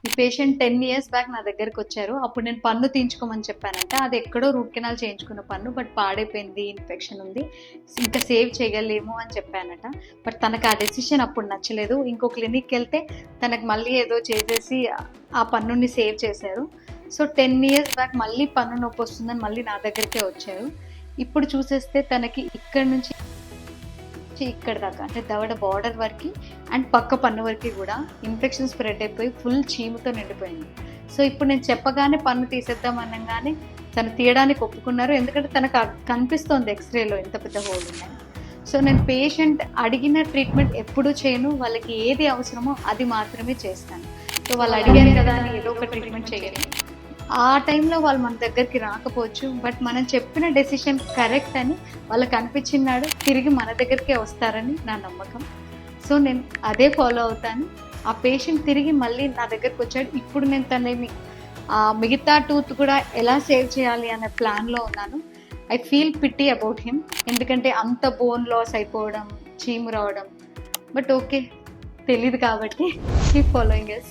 ఈ patient 10 years back నా దగ్గరికి వచ్చారు. అప్పుడు నేను పన్ను తీయించుకోమని చెప్పానంటే అది ఎక్కడో రూట్ కెనాల్ చేయించుకున్న పన్ను, బట్ పాడైపోయింది, ఇన్ఫెక్షన్ ఉంది, ఇంకా సేవ్ చేయలేము అని చెప్పానట. బట్ తనకు ఆ డెసిషన్ అప్పుడు నచ్చలేదు. ఇంకో క్లినిక్కి వెళ్తే తనకు మళ్ళీ ఏదో చేసేసి ఆ పన్నుని సేవ్ చేశారు. సో 10 ఇయర్స్ బ్యాక్ మళ్ళీ పన్ను నొప్పి వస్తుందని మళ్ళీ నా దగ్గరికే వచ్చారు. ఇప్పుడు చూసేస్తే తనకి ఇక్కడ నుంచి ఇక్కడ దాకా అంటే దవడ బార్డర్ వరకు అండ్ పక్క పన్ను వరకు కూడా ఇన్ఫెక్షన్ స్ప్రెడ్ అయిపోయి ఫుల్ చీముతో నిండిపోయింది. సో ఇప్పుడు నేను చెప్పగానే పన్ను తీసేద్దాం అనగానే తను తీయడానికి ఒప్పుకున్నారు. ఎందుకంటే తనకు కనిపిస్తోంది ఎక్స్రేలో ఎంత పెద్ద హోల్ ఉందని. సో నేను పేషెంట్ అడిగిన ట్రీట్మెంట్ ఎప్పుడూ చేయను, వాళ్ళకి ఏది అవసరమో అది మాత్రమే చేస్తాను. సో వాళ్ళు అడిగారు కదా అని ఏదో ఒక ట్రీట్మెంట్ చేయాలి. ఆ టైంలో వాళ్ళు మన దగ్గరికి రాకపోవచ్చు, బట్ మనం చెప్పిన డెసిషన్ కరెక్ట్ అని వాళ్ళకి అనిపించినాడు తిరిగి మన దగ్గరికే వస్తారని నా నమ్మకం. సో నేను అదే ఫాలో అవుతాను. ఆ పేషెంట్ తిరిగి మళ్ళీ నా దగ్గరికి వచ్చాడు. ఇప్పుడు నేను తనని మిగతా టూత్ కూడా ఎలా సేవ్ చేయాలి అనే ప్లాన్లో ఉన్నాను. I feel pity about him, ఎందుకంటే అంత బోన్ లాస్ అయిపోవడం, చీము రావడం. బట్ ఓకే, తెలీదు కాబట్టి కీప్ ఫాలోయింగ్ us.